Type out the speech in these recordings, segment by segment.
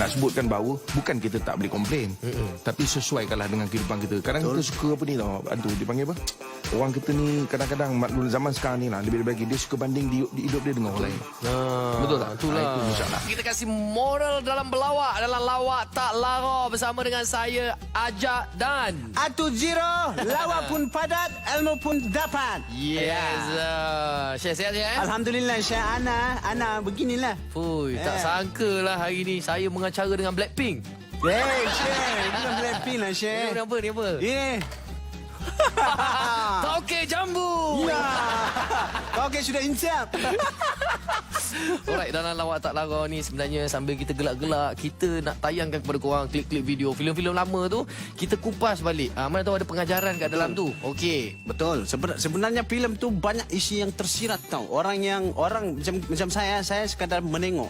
nak sebutkan bahawa bukan kita tak boleh komplain, tapi sesuaikanlah dengan kehidupan kita. Kadang kita suka apa ni tau, aduh dipanggil apa, orang kita ni kadang-kadang maklum zaman sekarang ni lah, lebih-lebih lagi dia suka banding di hidup dia dengan orang lain. Betul tak? Itulah. Itu insyaAllah. Kita kasih moral dalam berlawak, dalam lawak tak lara, bersama dengan saya Ajak dan Atu Zero, lawak pun padat, ilmu pun dapat. yes. Syekh sihat ya? Alhamdulillah, Syekh Ana beginilah. Fui, tak sangka lah hari ni saya mengacara dengan Blackpink. Syekh, bukan Blackpink lah, Syekh. Ni apa? Ini. Tauke Jambu. Ya. Okey, sudah insap. Alright, dalam lawak tak lara ni sebenarnya sambil kita gelak-gelak, kita nak tayangkan kepada korang klip-klip video filem-filem lama tu, kita kupas balik. Mana tahu ada pengajaran kat dalam tu. Okey. Betul. Sebenarnya filem tu banyak isi yang tersirat tau. Orang macam saya sekadar menengok.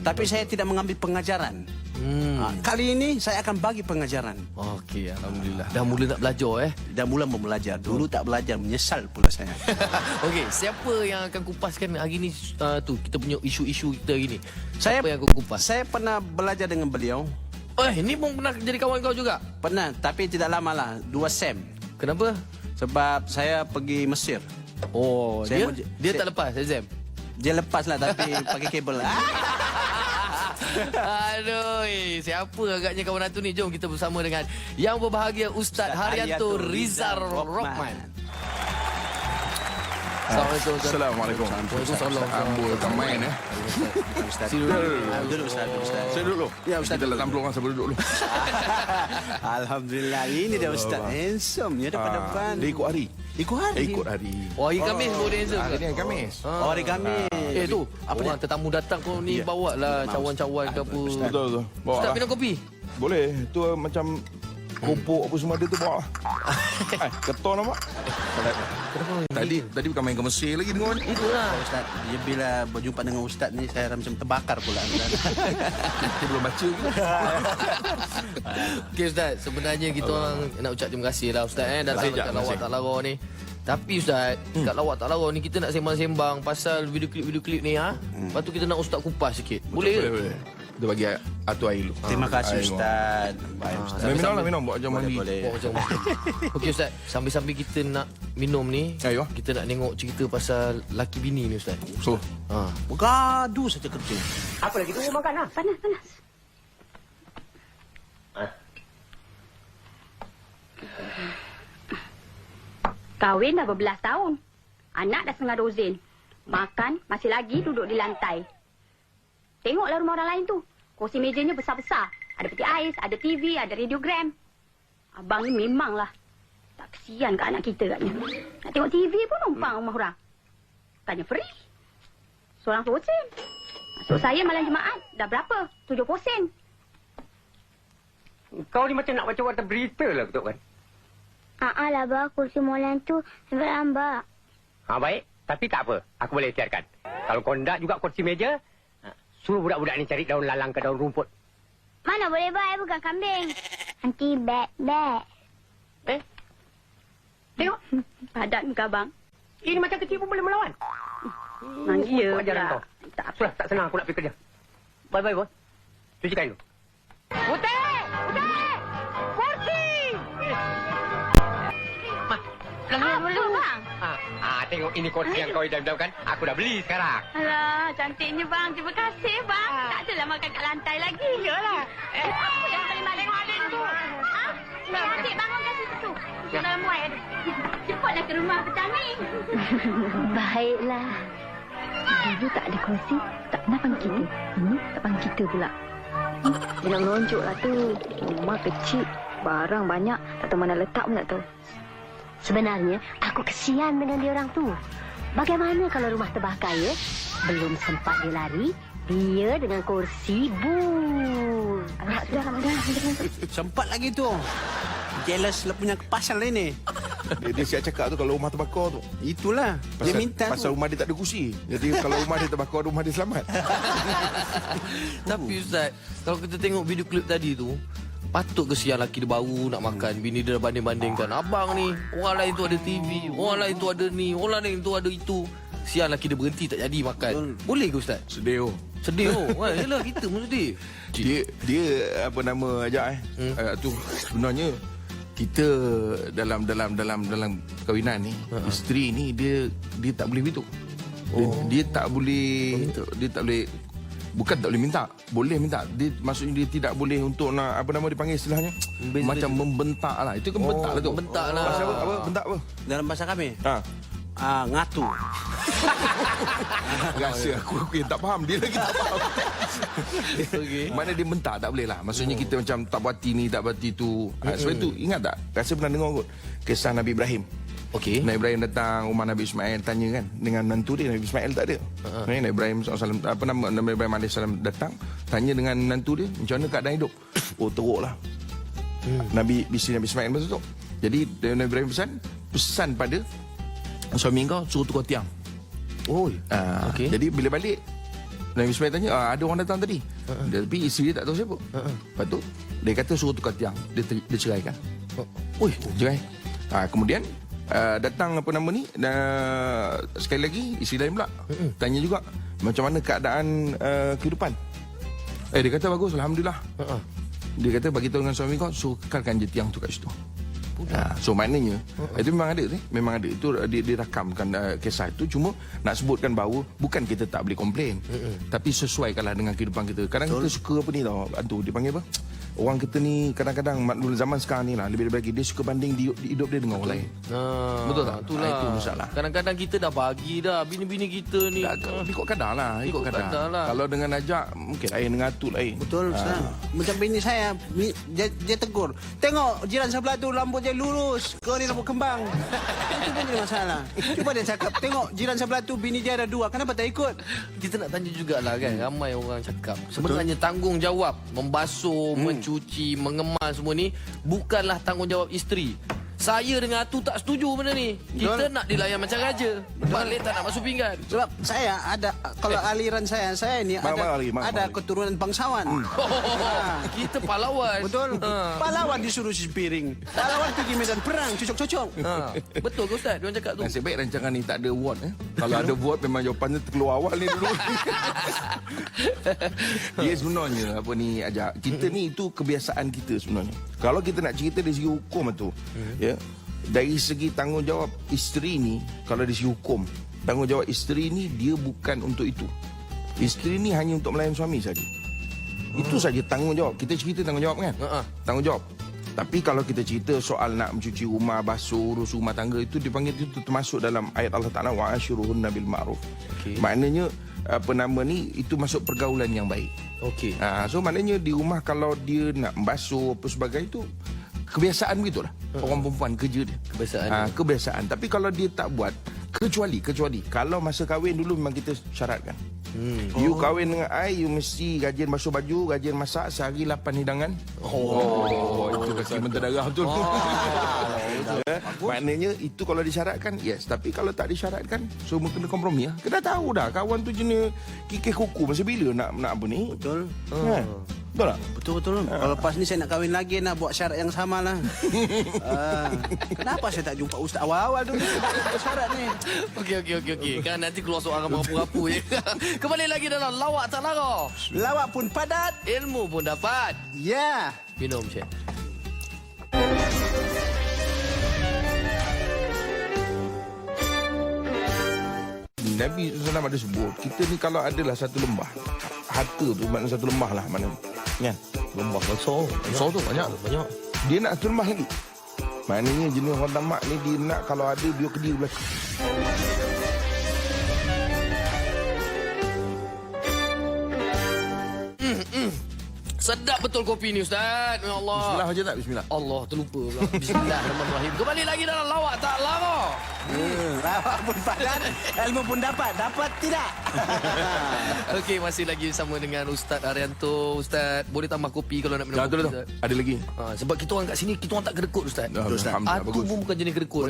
Tapi saya tidak mengambil pengajaran. Kali ini saya akan bagi pengajaran. Okey, alhamdulillah. Dah mula nak belajar Dah mula belajar. Dulu tak belajar, menyesal pula saya. Okey, siapa yang akan kupaskan hari ni tu kita punya isu-isu kita hari ni? Saya Siapa yang aku kupas? Saya pernah belajar dengan beliau. Ni pun pernah jadi kawan kau juga? Pernah, tapi tidak lama lah. 2 sem. Kenapa? Sebab saya pergi Mesir. Oh, Saya dia tak lepas exam. Dia lepas lah tapi pakai kabel. Aduh, siapa agaknya kawan Atu ni? Jom kita bersama dengan yang berbahagia Ustaz Haryanto Rizal Rohman. Assalamualaikum. Assalamualaikum. Waalaikumsalam. Ambul tak main Ustaz. Duduk Ustaz. Saya duduk dulu. Ya, Ustaz. Kita dalam peluang saya duduk dulu. Alhamdulillah, ini dia Ustaz. Handsome ya depan-depan. Dia ikut hari. Ikut hari. Ikut hari. Oh, hari Khamis baru dia Hari ni hari Khamis. Oh, hari Khamis. Tu, apa orang tetamu datang kau ni bawa lah cawan-cawan ke apa. Betul. Bawa Ustaz lah. minum kopi? Boleh. Tu macam kopok apa semua dia tu bawa. Keton nampak? Tadi bukan main ke Mesir lagi dengan ni. Itulah. Ustaz, dia bila berjumpa dengan Ustaz ni saya macam terbakar pula. Dia belum baca ke? Okey Ustaz, sebenarnya kita orang nak ucap terima kasih lah Ustaz dalam Terima kasih, kat lawak tak lara ni. Tapi Ustaz, kat lawak tak lara ni kita nak sembang-sembang pasal video klip ni Lepas tu kita nak Ustaz kupas sikit. Boleh ke? Boleh. Dia bagi Atu air dulu. Terima kasih air Ustaz. Baik Ustaz. Minum lah, minum. Buat jam mandi. Boleh. Oh, macam Okey Ustaz, sambil-sambil kita nak minum ni, Ayo. kita nak tengok cerita pasal laki bini ni Ustaz. So, Bergaduh saja kerja. Apa lagi tunggu makan lah. Panas. Kahwin dah berbelas tahun. Anak dah setengah dozen. Makan masih lagi duduk di lantai. Tengoklah rumah orang lain tu. Kursi mejanya besar-besar. Ada peti ais, ada TV, ada radiogram. Abang ni memanglah. Tak kesian ke anak kita katnya. Nak tengok TV pun numpang rumah orang. Katanya free. Seorang sen. Masuk saya malam Jumaat. Dah berapa? 70 sen. Kau ni macam nak baca warta berita lah betul kan? Lah, Abah. Kursi molan tu sampai lambat. Baik. Tapi tak apa. Aku boleh ikhtiarkan. Kalau kau nak juga kursi meja, suruh budak-budak ni cari daun lalang ke daun rumput. Mana boleh, Abah? Bukan kambing. Nanti bet. Tengok. Padat muka abang. Ini macam kecil pun boleh melawan. Memang ya Ajaran pula. kau. Sudah, tak senang aku nak pergi kerja. Bye-bye, bos. Cuci kain dulu. Putih! Kursi! Apa bang? Tengok ini kursi yang kau idam-idamkan. Aku dah beli sekarang. Alah, cantiknya bang. Terima kasih bang. Tak adalah makan kat lantai lagi. Iyalah. Apa yang paling maling? Tengok adik tu. Adik bangun kat situ. Dalam muai ada. Cepatlah ke rumah petang ni. Baiklah. Dulu tak ada kursi, tak pernah panggil kita. Ini tak panggil kita pula. Jangan melonjok lah tu. Rumah kecil, barang banyak. Tak tahu mana letak pun tak tahu. Sebenarnya, aku kesian dengan dia orang tu. Bagaimana kalau rumah terbakar ya? Belum sempat dia lari, dia dengan kursi bur. Sudah. Sempat lagi tu. Jealous lah punya pasal ini. dia siap cakap tu kalau rumah terbakar tu. Itulah. Dia minta. Pasal rumah dia tak ada kursi. Jadi kalau rumah dia terbakar, rumah dia selamat. Tapi Ustaz, kalau kita tengok video klip tadi tu, patut ke siang laki dia baru nak makan, bini dia dah banding-bandingkan. Abang ni, orang lain tu ada TV, orang lain tu ada ni, orang lain tu ada itu. Sial laki dia berhenti tak jadi makan. Boleh ke Ustaz? Sedih oh. Sedih oh. Wah, yelah kita pun sedih. Dia apa nama ajak tu sebenarnya kita dalam perkahwinan ni isteri ni dia tak boleh begitu. Dia tak boleh bukan tak boleh minta, boleh minta. Dia maksudnya dia tidak boleh untuk nak apa nama dipanggil istilahnya macam membentak lah. Itu kan bentak lah tu. Bentak lah. Bahasa apa? Bentak apa? Dalam bahasa kami. Ngatu. Rasa aku yang tak faham. Dia lagi tak faham. Okey. Mana dia bentak tak boleh lah. Maksudnya kita macam tak berhati ni, tak berhati tu. Sebab itu ingat tak? Rasa pernah dengar kot kisah Nabi Ibrahim. Okey. Nabi Ibrahim datang rumah Nabi Ismail, tanya kan dengan menantu dia. Nabi Ismail tak ada. Nabi Ibrahim SAW, apa nama Nabi Ibrahim AS datang, tanya dengan menantu dia, macam mana keadaan hidup? Oh, teruk lah. Isteri Nabi Ismail masa tu. Jadi Nabi Ibrahim pesan pada suami kau suruh tukar tiang. Oh. Okey. Jadi bila balik Nabi Ismail tanya, ada orang datang tadi. Tapi isteri dia tak tahu siapa. Lepas tu dia kata suruh tukar tiang. Dia ceraikan. Oi, Cerai. Kemudian datang apa nama ni, sekali lagi isteri lain pula tanya juga macam mana keadaan kehidupan. Dia kata bagus, alhamdulillah. Dia kata bagi tahu dengan suami kau suruh kekalkan je tiang tu kat situ. So maknanya itu memang ada memang ada. Itu dia rakamkan kisah itu. Cuma nak sebutkan bahawa bukan kita tak boleh komplain, tapi sesuaikanlah dengan kehidupan kita. Kadang kita suka apa ni tau, Antu dipanggil apa, orang kita ni kadang-kadang maklum zaman sekarang ni lah, lebih-lebih lagi dia suka banding hidup dia dengan orang lain. Betul tak? Itulah. Itu masalah. Kadang-kadang kita dah bagi dah bini-bini kita ni. Ikut kadar lah. Ikut kadar lah. Kalau dengan ajak mungkin lain, dengan atuk lain. Betul, Ustaz. Macam bini saya, dia tegur. Tengok jiran sebelah tu rambut dia lurus. Kau ni rambut kembang. Itu pun jadi masalah. Cuba dia cakap, tengok jiran sebelah tu bini dia ada 2. Kenapa tak ikut? Kita nak tanya jugalah kan, ramai orang cakap sebenarnya tanggungjawab membasuh, mencuci, mengemas semua ni bukanlah tanggungjawab isteri. Saya dengan Atu tak setuju benda ni. Kita nak dilayan macam raja. Balik tak nak masuk pinggan. Sebab saya ada, kalau aliran saya ni ada keturunan bangsawan. Kita pahlawan. Betul. Pahlawan disuruh cuci piring. Pahlawan pergi medan perang, cocok-cocok. Betul ke Ustaz? Diorang cakap tu. Nasib baik rancangan ni tak ada award. Kalau ada award memang jawapannya terkeluar awal ni dulu. Dia sebenarnya apa ni ajak. Kita ni itu kebiasaan kita sebenarnya. Kalau kita nak cerita dari segi hukum tu, ya, dari segi tanggungjawab isteri ni, kalau dari segi hukum, tanggungjawab isteri ni dia bukan untuk itu. Isteri ni hanya untuk melayan suami saja. Itu saja tanggungjawab. Kita cerita tanggungjawab kan? Tanggungjawab. Tapi kalau kita cerita soal nak mencuci rumah, basuh, urus rumah tangga, itu dipanggil itu termasuk dalam ayat Allah Ta'ala wa ashiruhunna bil ma'ruf. Maknanya apa nama ni, itu masuk pergaulan yang baik. Okey. So maknanya di rumah kalau dia nak basuh apa sebagainya itu kebiasaan begitulah. Orang perempuan kerja dia. Kebiasaan. Tapi kalau dia tak buat, kecuali kalau masa kahwin dulu memang kita syaratkan. You kahwin dengan I, you mesti rajin basuh baju, rajin masak, sehari 8 hidangan. Itu kaki mentah darah betul. Maknanya itu kalau disyaratkan, yes. Tapi kalau tak disyaratkan, semua kena kompromi lah. Kena tahu dah kawan tu jenis kikih kuku masa bila nak apa ni. Betul. Betul tak? Betul. Kalau lepas ni saya nak kahwin lagi, nak buat syarat yang sama lah. Kenapa saya tak jumpa Ustaz awal-awal dulu? Syarat ni. Okey. Kan nanti keluar soal rapu-rapu je. Kembali lagi dalam Lawak Tak Lara. Lawak pun padat, Ilmu pun dapat. ya. Minum, Syed. Nabi SAW ada sebut, kita ni kalau adalah satu lembah, harta tu maknanya satu lembah lah mana kan? Lembah besar tu banyak. Dia nak satu lembah lagi. Maknanya jenis orang tamak ni dia nak kalau ada dia kediri belakang. Sedap betul kopi ni Ustaz. Ya Allah. Bismillah aja tak? Bismillah. Allah terlupa pula. Bismillahirrahmanirrahim. Kembali lagi dalam Lawak Tak Lara. Lawak pun padat, ilmu pun dapat. Dapat tidak? Okey, masih lagi sama dengan Ustaz Arianto. Ustaz, boleh tambah kopi kalau nak minum kopi? Betul. Ada lagi. Sebab kita orang kat sini, kita orang tak kedekut Ustaz. Alhamdulillah, Aku bagus. pun bukan jenis kedekut.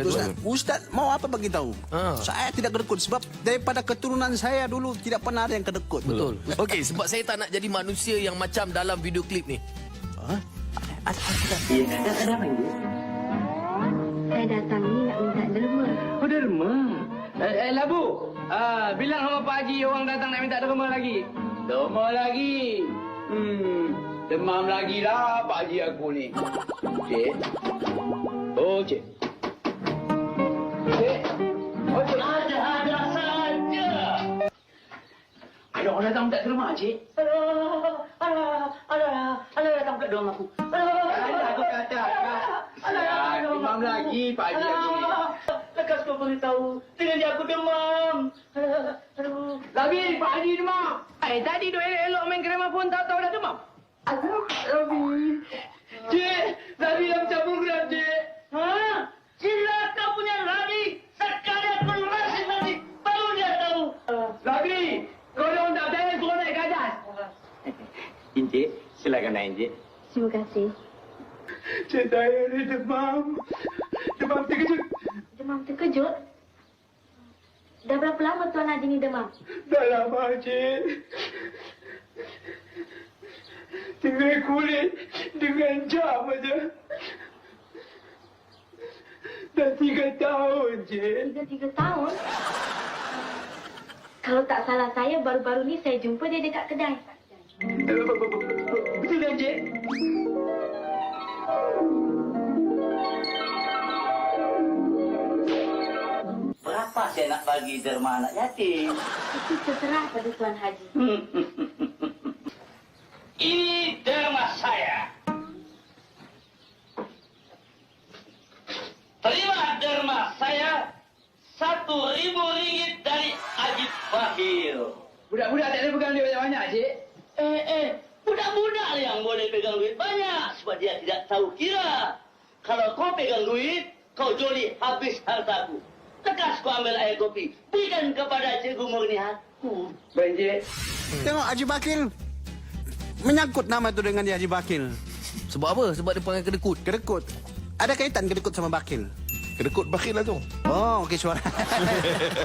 Ustaz mau apa bagi tahu? Saya tidak kedekut sebab daripada keturunan saya dulu tidak pernah ada yang kedekut. Betul. Okey, sebab saya tak nak jadi manusia yang macam dalam video klip ni. Ada apa ibu? Saya datang ni nak minta derma. Oh derma. Labu. Bilang sama Pak Haji orang datang nak minta derma lagi. Derma lagi. Demam lagi lah Pak Haji aku ni. Cik. Oh, Cik. Cik. Oh, Cik. Ada saja. Ada orang datang minta derma, Cik. Alah, datang kat dorang aku. Aku kata. Demam lagi Pak Haji aku ni. Lekas kau beritahu, dengan dia aku demam. Aduh. Labi, Pak Haji demam. Tadi tu elok-elok main krema pun tahu dah demam. Aduh, Labi. Cik, Labi dah macam program, Cik. Silakan punya Labi. Sekali aku rasa Labi, baru dia tahu. Labi, kau dah tak percaya suruh naik ke atas. Encik, silakan naik, Encik. Terima kasih. Cik saya ni demam. Demam terkejut. Demam terkejut? Dah berapa lama Tuan Haji ni demam? Dah lama, Cik. Dengan kulit, dengan jam aja. Dah 3 tahun, Cik. 3 tahun? Kalau tak salah saya, baru-baru ni saya jumpa dia dekat kedai. Betul tak, Cik? Berapa saya nak bagi derma anak yatim? Itu terserah pada Tuan Haji. Ini derma saya. Terima derma saya RM1.000 dari Haji Bahir. Budak-budak tak boleh pegang duit banyak-banyak, Cik. Budak-budak yang boleh pegang duit banyak sebab dia tidak tahu kira. Kalau kau pegang duit, kau joli habis hartaku. Tekas kau ambil air kopi. Berikan kepada Cikgu Murni aku. Baik, Cik. Tengok Haji Bakil. Menyangkut nama tu dengan dia Haji Bakil. Sebab apa? Sebab dia panggil kedekut. Kedekut. Ada kaitan kedekut sama Bakil? Kedekut bakhil lah tu. Oh, okey suara.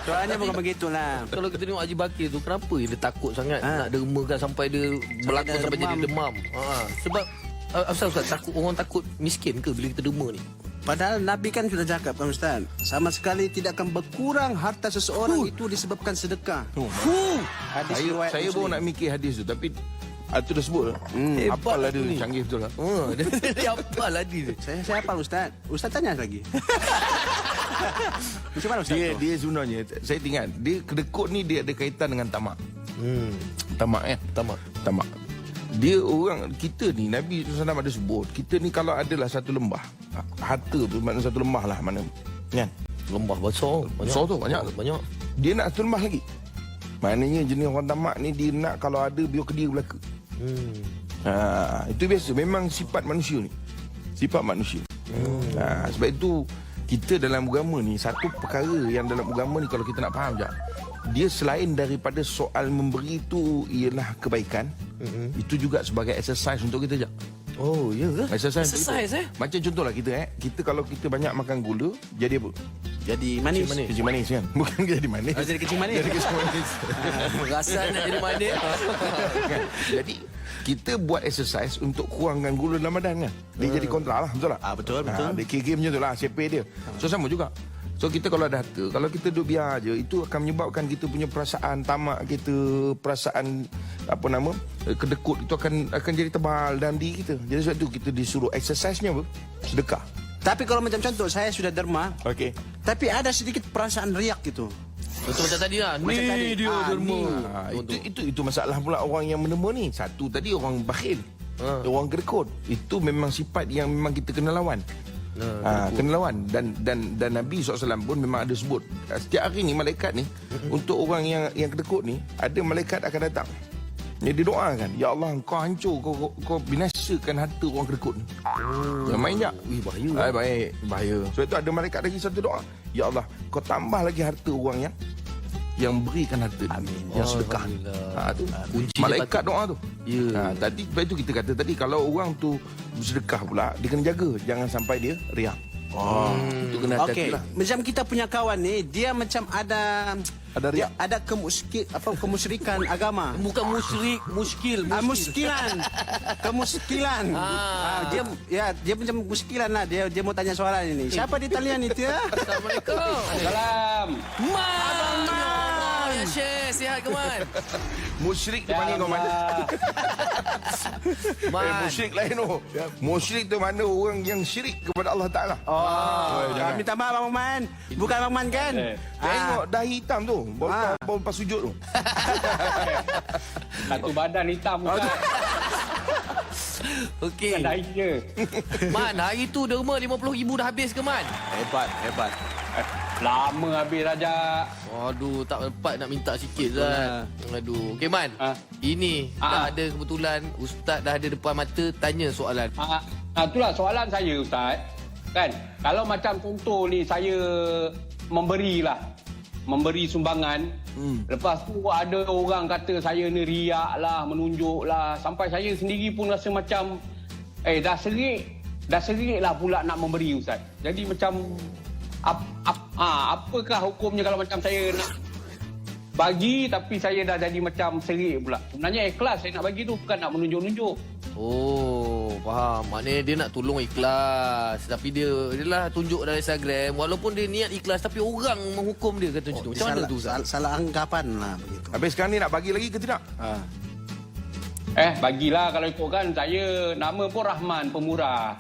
Suaranya bukan begitulah. Kalau kita tengok Haji Bakir tu, kenapa dia takut sangat nak dermakan sampai dia berlakon sampai jadi demam? Sebab Ustaz, orang takut miskin ke bila kita derma ni? Padahal Nabi kan sudah cakap kan Ustaz, sama sekali tidak akan berkurang harta seseorang itu disebabkan sedekah. Hadis riwayat Saya Muslim. baru nak mikir hadis tu tapi tu dah sebut. Apal lah dia canggih betul lah. Dia hafal hadis. Saya hafal Ustaz. Ustaz tanya lagi. Macam mana Ustaz? Dia sebenarnya saya ingat dia kedekut ni dia ada kaitan dengan tamak. Tamak kan? Tamak. Dia orang kita ni Nabi SAW ada sebut kita ni kalau adalah satu lembah harta tu maknanya satu lembah lah mana kan Lembah besar. besar tu banyak dia nak satu lembah lagi maknanya jenis orang tamak ni dia nak kalau ada biar ke dia belaka. Itu biasa memang sifat manusia ni sebab itu kita dalam agama ni satu perkara yang dalam agama ni kalau kita nak faham je dia selain daripada soal memberi itu ialah kebaikan itu juga sebagai exercise untuk kita je. Oh, ya ke? Exercise Exercise, macam contohlah kita kalau kita banyak makan gula jadi apa? Jadi manis. Kecil manis kan? Bukan jadi manis. Jadi kecil manis. Jadi kecil manis. Rasa nak jadi manis. Kan? Jadi kita buat exercise untuk kurangkan gula dalam badan kan. Dia jadi kontra lah, betul tak? Betul. Dia kira macam tu lah, siapa dia. So sama juga. So kita kalau ada harta, kalau kita duduk biar aja, itu akan menyebabkan kita punya perasaan tamak kita, perasaan kedekut itu akan jadi tebal dalam diri kita. Jadi sebab tu kita disuruh exercise-nya apa? Sedekah. Tapi kalau macam contoh saya sudah derma, Okey. tapi ada sedikit perasaan riak gitu. Betul macam tadi lah. Macam tadi. Ni dia derma. Itu masalah pula orang yang menderma ni. Satu tadi orang bakhil. Orang kedekut. Itu memang sifat yang memang kita kena lawan. Kena lawan dan Nabi SAW pun memang ada sebut setiap hari ni malaikat ni untuk orang yang kedekut ni ada malaikat akan datang. Dia doakan, ya Allah kau hancur kau binasakan harta orang kedekut ni. Jangan main je. Bahaya. Baik, bahaya. Sebab tu ada malaikat lagi satu doa. Ya Allah, kau tambah lagi harta orang yang berikan harta ni. Yang sedekah. Tu Kunci malaikat doa tu. Ya. Tadi sebab itu kita kata tadi kalau orang tu bersedekah pula dia kena jaga jangan sampai dia riak. Itu kena hati-hati Okey, lah. macam kita punya kawan ni, dia macam ada Ada riak. Ada kemusyrikan agama. Bukan musyrik, muskil. Muskilan. Kemuskilan. Dia macam muskilan lah. Dia mau tanya soalan ini. Siapa di talian itu ya? Assalamualaikum. Salam. Man. Ya Syekh, sihat ke Man? Musyrik dipanggil kau mana? Man. Musyrik lain tu. Musyrik tu mana orang yang syirik kepada Allah Ta'ala. Minta maaf Bang Man. Bukan Bang Man kan? Tengok dahi hitam tu. Baru lepas sujud tu. Satu badan hitam bukan. Okey. Dah je. Man, hari tu derma 50,000 dah habis ke Man? Hebat. Lama habis Raja. Aduh, tak dapat nak minta sikit Zat. Aduh. Okey Man. Ini dah ada kebetulan Ustaz dah ada depan mata tanya soalan. Itulah soalan saya Ustaz. Kan, kalau macam contoh ni saya memberi sumbangan. Lepas tu ada orang kata saya ni riak lah, menunjuk lah. Sampai saya sendiri pun rasa macam dah serik lah pula nak memberi Ustaz. Jadi macam apakah hukumnya kalau macam saya nak bagi tapi saya dah jadi macam serik pula. Sebenarnya ikhlas saya nak bagi tu, bukan nak menunjuk-nunjuk. Oh, faham. Maknanya dia nak tolong ikhlas. Tapi dia lah tunjuk dalam Instagram. Walaupun dia niat ikhlas, tapi orang menghukum dia kata macam tu. Macam mana tu Ustaz? Salah anggapan lah begitu. Habis sekarang ni nak bagi lagi ke tidak? Bagilah kalau ikutkan saya nama pun Rahman Pemurah.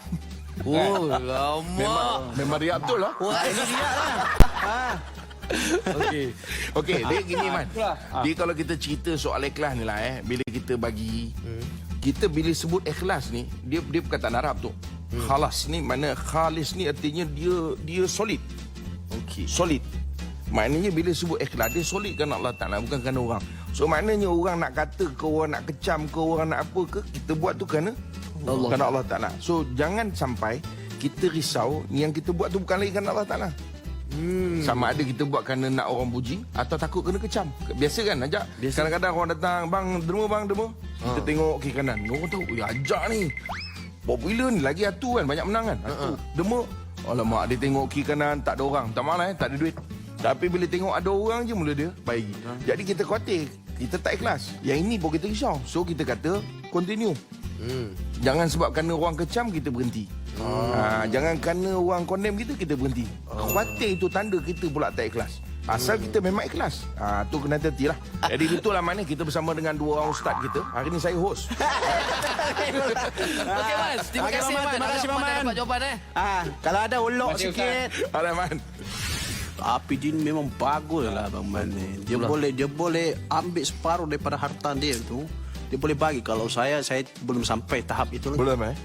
Oh, lama. Memang riak betul lah. Wah, ini dia lah. Okey, dia gini Man. itulah. Dia kalau kita cerita soal ikhlas ni lah bila kita bagi, kita bila sebut ikhlas ni, dia perkataan Arab tu. Khalas ni mana khalis ni artinya dia solid. Okey. Solid. Maknanya bila sebut ikhlas, dia solid kerana Allah Ta'ala, bukan kerana orang. So maknanya orang nak kata ke, orang nak kecam ke, orang nak apa ke, kita buat tu kerana Allah Ta'ala. So jangan sampai kita risau yang kita buat tu bukan lagi kerana Allah Ta'ala. Sama ada kita buat kerana nak orang puji atau takut kena kecam. Biasa kan ajak. Kadang-kadang orang datang, bang derma. Kita tengok kiri kanan. Orang tahu, ajak ni. Popular ni lagi atu kan, banyak menang kan. Atu, derma. Alamak, dia tengok kiri kanan tak ada orang. Tak malah tak ada duit. Tapi bila tengok ada orang je mula dia bagi. Jadi kita khawatir, kita tak ikhlas. Yang ini pun kita risau. So kita kata continue. Jangan sebab kerana orang kecam kita berhenti. Jangan kerana orang condemn kita berhenti. Khawatir itu tanda kita pula tak ikhlas. Asal kita memang ikhlas. Tu kena hati-hati lah. Jadi betul lah mana kita bersama dengan dua orang ustaz kita. Hari ni saya host. Okey Man, terima kasih Man. Terima kasih Man. Dapat jawapan Kalau ada ulok Terima kasih, sikit. Ada Man. Tapi dia memang bagus lah Bang Man ni. Dia boleh ambil separuh daripada harta dia tu. Dia boleh bagi. Kalau saya belum sampai tahap itu lagi.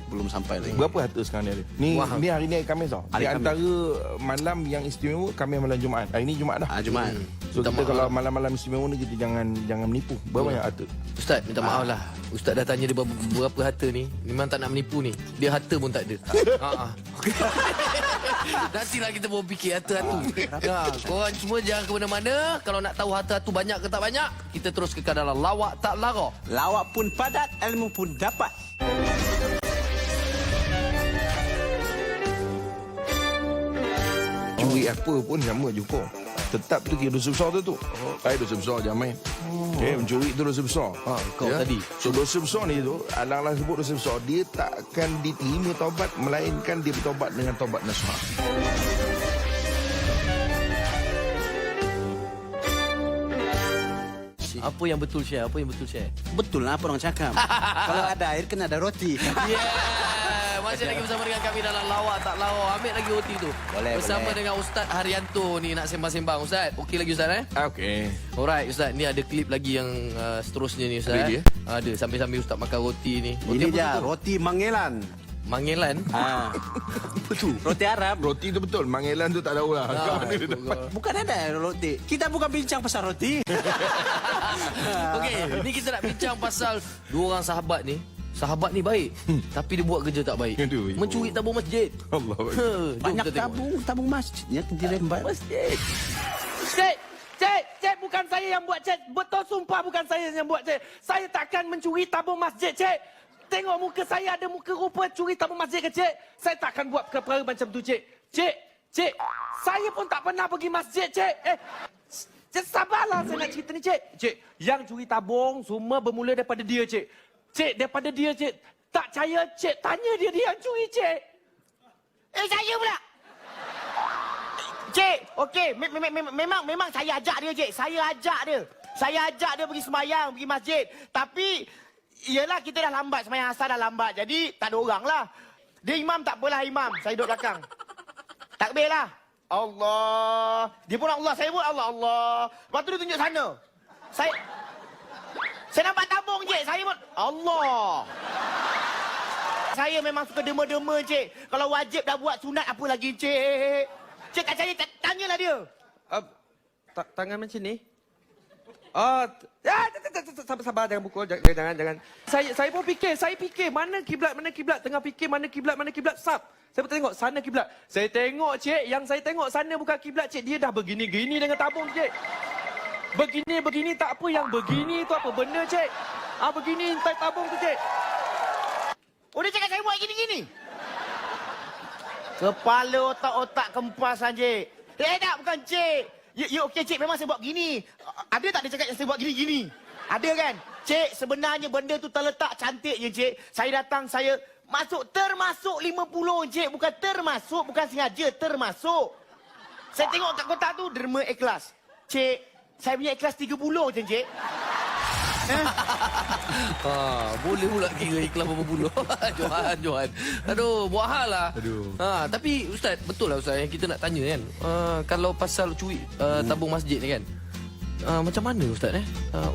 Belum sampai lagi. Berapa harta sekarang ni ada? Ni hari ni hari Khamis tau. Di antara malam yang istimewa, kami malam Jumaat. Hari ni Jumaat dah. Jumaat. So kita kalau malam-malam istimewa ni kita jangan menipu. Berapa banyak harta? Ustaz, minta maaf lah. Ustaz dah tanya dia berapa harta ni. Memang tak nak menipu ni. Dia harta pun tak ada. Nantilah kita bawa fikir harta-harta. Korang semua jangan ke mana-mana. Kalau nak tahu harta-harta banyak ke tak banyak, kita terus ke dalam Lawak Tak Lara. Lawak pun padat, ilmu pun dapat. Curi apa pun sama juga. Tetap tu kira dosa besar tu. Dosa besar jangan main. Mencuri tu dosa besar. Kau tadi. So dosa besar ni tu, alang-alang sebut dosa besar, dia tak akan diterima taubat melainkan dia bertaubat dengan taubat nasuha. Apa yang betul Syekh? Betul lah apa orang cakap. Kalau ada air kena ada roti. Masih lagi bersama dengan kami dalam Lawak Tak Lara. Ambil lagi roti tu. Bersama dengan Ustaz Haryanto ni nak sembang-sembang. Ustaz, okey lagi Ustaz Okey. Alright Ustaz, ni ada klip lagi yang seterusnya ni Ustaz. Ada sambil-sambil Ustaz makan roti ni. Ini dia roti Mangelan. Mangelan? Apa tu? Roti Arab. Roti tu betul. Mangelan tu tak tahu lah. Bukan ada roti. Kita bukan bincang pasal roti. Okey, ni kita nak bincang pasal dua orang sahabat ni. Sahabat ni baik, tapi dia buat kerja tak baik. Aduh, mencuri tabung masjid. Allah. Banyak tabung masjidnya dirembat. Masjid. Cik, bukan saya yang buat, cik. Betul sumpah bukan saya yang buat, cik. Saya takkan mencuri tabung masjid, cik. Tengok muka saya ada muka rupa curi tabung masjid ke, cik? Saya takkan buat perkara macam tu, cik. Cik, saya pun tak pernah pergi masjid, cik. Cik, sabarlah saya nak cerita ni, Cik. Cik, yang curi tabung semua bermula daripada dia, Cik. Cik, daripada dia, Cik. Tak percaya, Cik. Tanya dia yang curi, Cik. Saya pula. Cik, okey. Memang saya ajak dia, Cik. Saya ajak dia pergi sembahyang, pergi masjid. Tapi, yelah kita dah lambat. Sembahyang asar dah lambat. Jadi, tak ada orang lah. Dia imam tak apalah imam. Saya duduk belakang. Takbir lah. Allah. Dia pun Allah. Saya pun Allah. Allah. Lepas tu dia tunjuk sana. Saya nampak tabung, Cik. Saya pun Allah. Saya memang suka dema-dema, Cik. Kalau wajib dah buat sunat, apa lagi, Cik? Cik, kat saya, tanyalah dia. Tangan macam ni? Sabar, jangan pukul. Jangan. Saya pun fikir. Mana kiblat? Tengah fikir mana kiblat. Sap. Saya pun tengok sana kiblat. Saya tengok, Cik. Yang saya tengok sana bukan kiblat, Cik. Dia dah begini-gini dengan tabung, Cik. Begini tak apa. Yang begini tu apa benda, Cik? Begini entai tabung tu, Cik. Oh, dia cakap saya buat gini-gini. Kepala otak-otak kempasan, Cik. Tak, bukan, Cik. Ya, okey, Cik. Memang saya buat gini. Ada tak dia cakap yang saya buat gini-gini? Ada kan? Cik, sebenarnya benda tu terletak cantik je, Cik. Saya datang, saya termasuk 50, Cik. Bukan termasuk, bukan sengaja, termasuk. Saya tengok kat kotak tu, derma ikhlas. Cik, saya punya ikhlas 30 je, Cik. Boleh pula kira ikhlas berapa puluh. Johan. Aduh, buat hal lah. Tapi Ustaz, betul lah Ustaz yang kita nak tanya kan. Kalau pasal curi tabung masjid ni kan. Macam mana Ustaz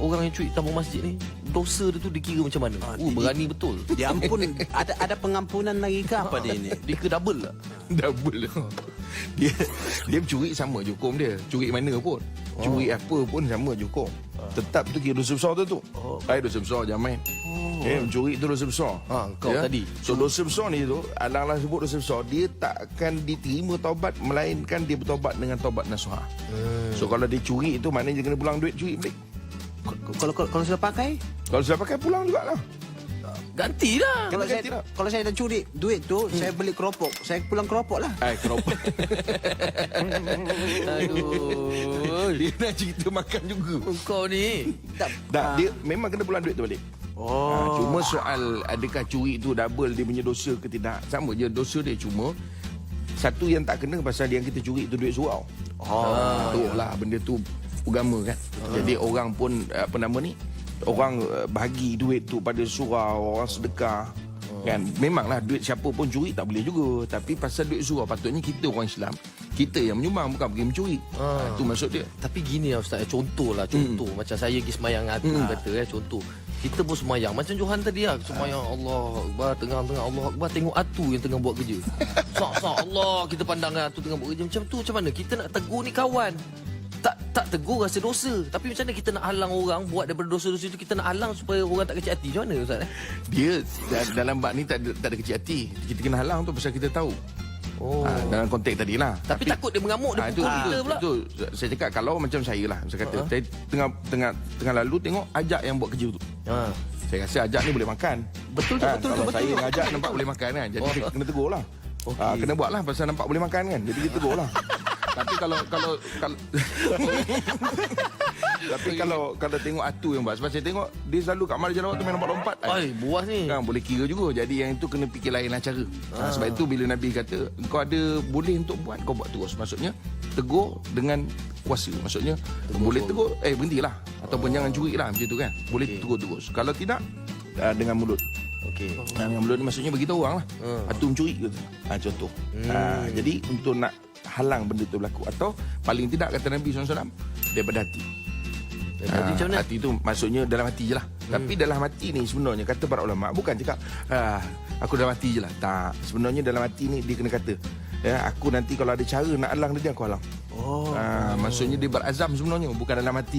orang yang curi tabung masjid ni, dosa dia tu dikira macam mana? Berani betul. Diampun. Ada pengampunan lagi ke apa dia ni? Dia ke double lah. Double. Dia curi sama je hukum dia. Curi mana pun. Curi apa pun sama je hukum. Tetap tu kira dosa besar tu. Dosa besar jangan main. Mencuri tu dosa besar. Kau tadi. So dosa besar ni tu, alang-alang sebut dosa besar, dia tak akan diterima taubat melainkan dia bertaubat dengan taubat nasuha. So kalau dia curi itu maknanya dia kena pulang duit curi balik. Kalau sudah pakai? Kalau sudah pakai pulang jugalah. Ganti dah. Kalau saya dah curi duit tu, saya beli keropok. Saya pulang keropok lah. Keropok. Aduh. Dia nak cerita makan juga. Kau ni. Dia memang kena pulang duit tu balik. Cuma soal adakah curi tu double dia punya dosa ke tidak. Sama je dosa dia, cuma satu yang tak kena pasal yang kita curi tu duit surau. Betul lah benda tu agama kan. Jadi orang pun orang bahagi duit tu pada surau, orang sedekah. Kan memanglah duit siapa pun curi tak boleh juga, tapi pasal duit surau patutnya kita orang Islam, kita yang menyumbang bukan pergi mencuri. Itu maksud dia. Tapi gini lah Ustaz, contoh macam saya pergi semayang kata contoh. Kita pun semayang macam Johan tadi lah, semayang Allah Akbar, tengah-tengah Allah Akbar, tengok atu yang tengah buat kerja. Sak Allah, kita pandang atu tengah buat kerja macam tu. Macam mana kita nak tegur ni kawan? Tak tegur rasa dosa. Tapi macam mana kita nak halang orang buat daripada dosa-dosa itu, kita nak halang supaya orang tak kecil hati. Macam mana Ustaz? Dia dalam bab ni tak ada kecil hati. Kita kena halang tu pasal kita tahu. Dalam konteks tadi lah. Tapi takut dia mengamuk, dia pukul kita pula. Betul. Saya cakap kalau macam saya lah, saya kata saya tengah lalu tengok ajak yang buat kerja tu. Saya rasa ajak ni boleh makan. Betul. Kalau saya yang ajak nampak boleh makan kan, jadi kena tegur lah. Kena buat lah pasal nampak boleh makan kan, jadi kita tegur lah. Tapi kalau tengok atu yang buat, sebab saya tengok dia selalu kat mana jalan waktu main lompat-lompat. Buas ni. Kan boleh kira juga. Jadi yang itu kena fikir lain lah cara. Sebab itu bila Nabi kata kau ada boleh untuk buat, kau buat terus. Maksudnya tegur dengan kuasa. Maksudnya boleh tegur, berhentilah. Ataupun jangan curi lah macam tu kan. Boleh tegur terus. Kalau tidak dengan mulut. Dengan mulut ni maksudnya beritahu orang lah. Atu mencuri gitu. Contoh. Jadi untuk nak halang benda tu berlaku, atau paling tidak kata Nabi SAW, daripada hati. Hati tu maksudnya dalam hati je lah. Tapi dalam hati ni sebenarnya kata para ulama bukan cakap aku dalam hati je lah. Tak, sebenarnya dalam hati ni dia kena kata aku nanti kalau ada cara nak halang dia, aku halang. Maksudnya dia berazam sebenarnya, bukan dalam hati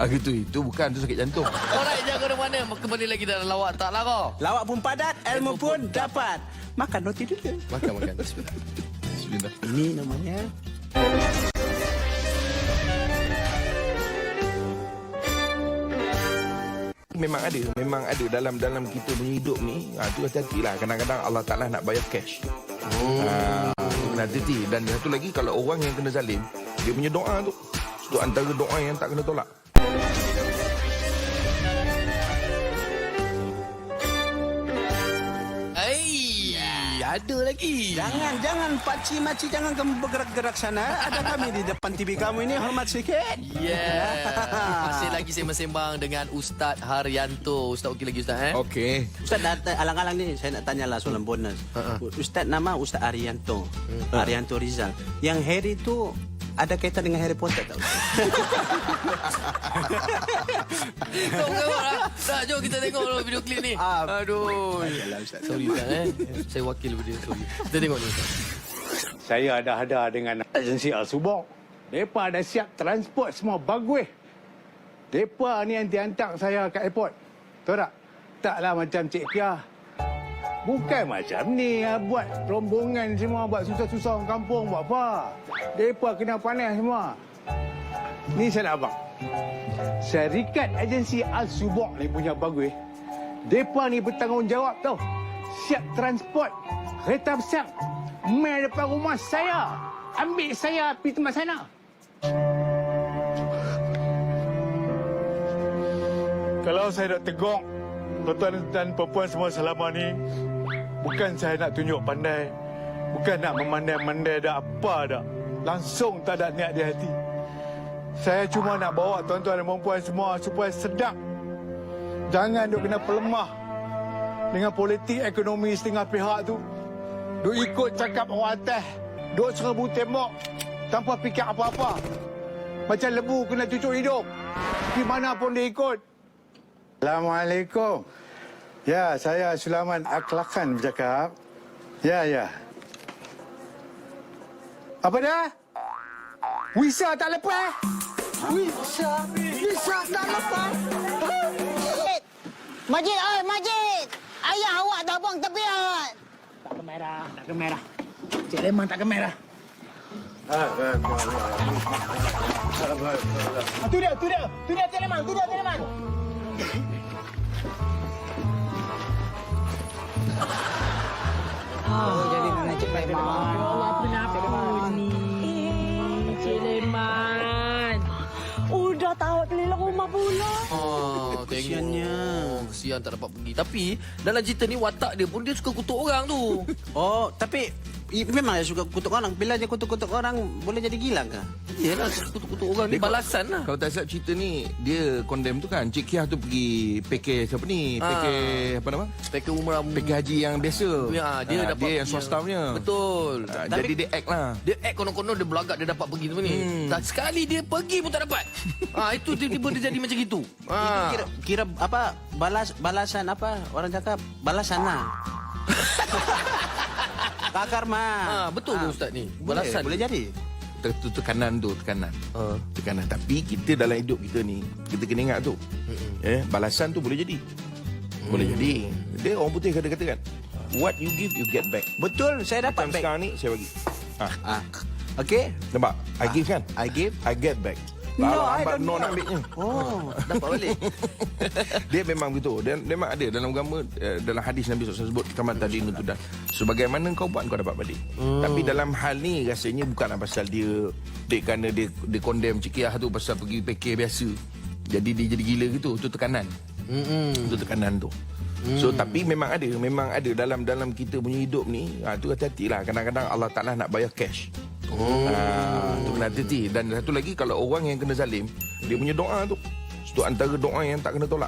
gitu. Itu bukan, tu sakit jantung. Alright, jangan ke mana. Kembali lagi dalam lawak tak lah kau. Lawak pun padat, ilmu pun dapat. Makan roti dulu. Makan. Bismillah. Ini namanya memang ada dalam kita punya hidup ni. Tu hati-hatilah, kadang-kadang Allah Ta'ala nak bayar cash. Kena hati-hati. Dan satu lagi, kalau orang yang kena zalim, dia punya doa tu Itu antara doa yang tak kena tolak. Ada lagi. Jangan pakcik makcik jangan kamu bergerak-gerak sana. Ada kami di depan TV kamu ini, hormat sikit. Masih lagi sembang-sembang dengan Ustaz Haryanto. Ustaz okey lagi Ustaz Okey. Ustaz alang-alang ni saya nak tanyalah soalan bonus. Ustaz nama Ustaz Haryanto. Haryanto Rizal. Yang Harry tu ada kaitan dengan Harry Potter tak? Tak, jom kita tengok dulu video klip ni. Aduh. Sorry Ustaz Saya wakil dia, sorry. Kita tengok ni Ustaz. Saya ada dengan agensi Al-Subok. Mereka dah siap transport semua bagus. Mereka ni yang hantar saya kat airport. Tahu tak? Taklah macam Cik Kia. Bukan macam ni buat rombongan semua, buat susah-susah orang kampung, buat apa? Mereka kena panas semua. Ni saya nak abang. Syarikat agensi Al-Subok ni punya bagus. Mereka ni bertanggungjawab tau. Siap transport kereta besar. Main depan rumah saya. Ambil saya pergi tempat sana. Kalau saya nak tegur tuan-tuan dan perempuan semua selama ni, bukan saya nak tunjuk pandai, bukan nak memandai-mandai dah apa dah. Langsung tak ada niat di hati. Saya cuma nak bawa tuan-tuan dan perempuan semua supaya sedap. Jangan duk kena pelemah dengan politik ekonomi setengah pihak tu. Duk ikut cakap orang atas, duk serbu tembok tanpa fikir apa-apa. Macam lembu kena cucuk hidup. Di mana pun dia ikut. Assalamualaikum. Ya, saya Sulaiman Akhlakan bercakap. Ya. Apa dah? Wisa tak lepas? Wisa tak lepas? Majid, Majid. Ayah awak dah buang tepian. Tak ke merah. Cik Leman tak ke merah. Tu dia Cik Leman, jadi dengan Cik Leman. Apa ni? Cik Leman. Udah tahu keliling rumah pula. Kesiannya. Kesian tak dapat pergi. Tapi dalam cerita ni watak dia pun dia suka kutuk orang tu. Tapi memang dia suka kutuk orang. Bila dia kutuk-kutuk orang, boleh jadi gila ke? Yelah, kutuk-kutuk orang ni balasan lah. Kalau tak silap cerita ni, dia condemn tu kan. Cik Kia tu pergi package apa ni? Package apa nama? Package umrah. Package haji yang biasa. Dia dapat. Dia yang swasta punya. Betul. Jadi dia act lah. Dia act konon-konon dia belagak dia dapat pergi tu ni. Tak sekali dia pergi pun tak dapat. Itu tiba-tiba dia jadi macam itu. Itu kira apa? Balasan apa? Orang cakap balasan lah. Karma. Betul ke Ustaz ni? Balasan. Boleh jadi. Tekanan. Tekanan. Tapi kita dalam hidup kita ni, kita kena ingat tu. Balasan tu boleh jadi. Boleh jadi. Dia orang putih kata-kata kan, what you give, you get back. Betul, saya dapat macam back. Sekarang ni, saya bagi. Okay. Nampak? I give kan? I give. I get back. No, I don't nak know. ambilnya. Dapat balik. Dia memang begitu. Dan memang ada dalam agama, dalam hadis Nabi SAW sebut kama tadinu tudan. Sebagaimana kau buat, kau dapat balik. Tapi dalam hal ni rasanya bukanlah pasal dia kerana dia condemn Cik Kia tu pasal pergi package biasa. Jadi dia jadi gila gitu. Itu tekanan. Itu tekanan tu. So tapi memang ada dalam kita punya hidup ni, tu hati-hatilah. Kadang-kadang Allah Taala nak bayar cash. Tu kena hati-hati. Dan satu lagi, kalau orang yang kena zalim, dia punya doa tu, itu antara doa yang tak kena tolak.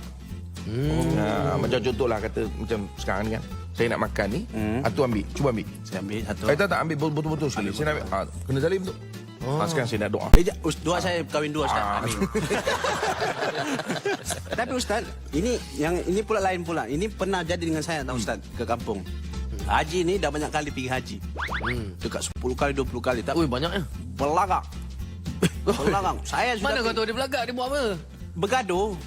Macam contohlah kata macam sekarang ni kan, saya nak makan ni, tu ambil, cuba ambil. Saya ambil satu. Tak ambil betul-betul sekali. Saya nak ambil, kena zalim tu. Sekarang saya nak doa. Doa saya kahwin dua Ustaz. Amin. Tapi Ustaz, ini pula lain pula. Ini pernah jadi dengan saya tahu Ustaz ke kampung. Haji ni dah banyak kali pergi haji. Dekat 10 kali 20 kali tak. Ui, banyaknya. Belagak. Saya sudah. Mana kau tahu dia belagak, dia buat apa? Bergaduh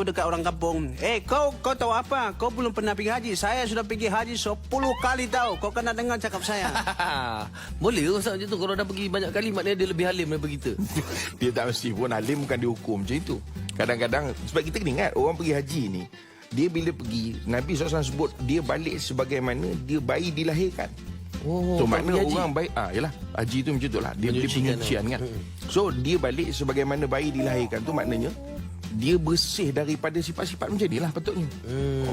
dekat orang kampung. Kau tahu apa? Kau belum pernah pergi haji. Saya sudah pergi haji 10 kali tahu. Kau kena dengar cakap saya. Boleh ke Ustaz macam tu? Kalau dah pergi banyak kali, maknanya dia lebih halim daripada kita. Dia tak mesti pun halim, bukan dihukum macam itu. Kadang-kadang, sebab kita kena ingat, orang pergi haji ni, dia bila pergi, Nabi SAW sebut, dia balik sebagaimana dia bayi dilahirkan. So maknanya orang baik, yalah, haji tu macam tu lah. Dia penyucian kan. So dia balik sebagaimana bayi dilahirkan tu, maknanya dia bersih daripada sifat-sifat macam ni lah patutnya.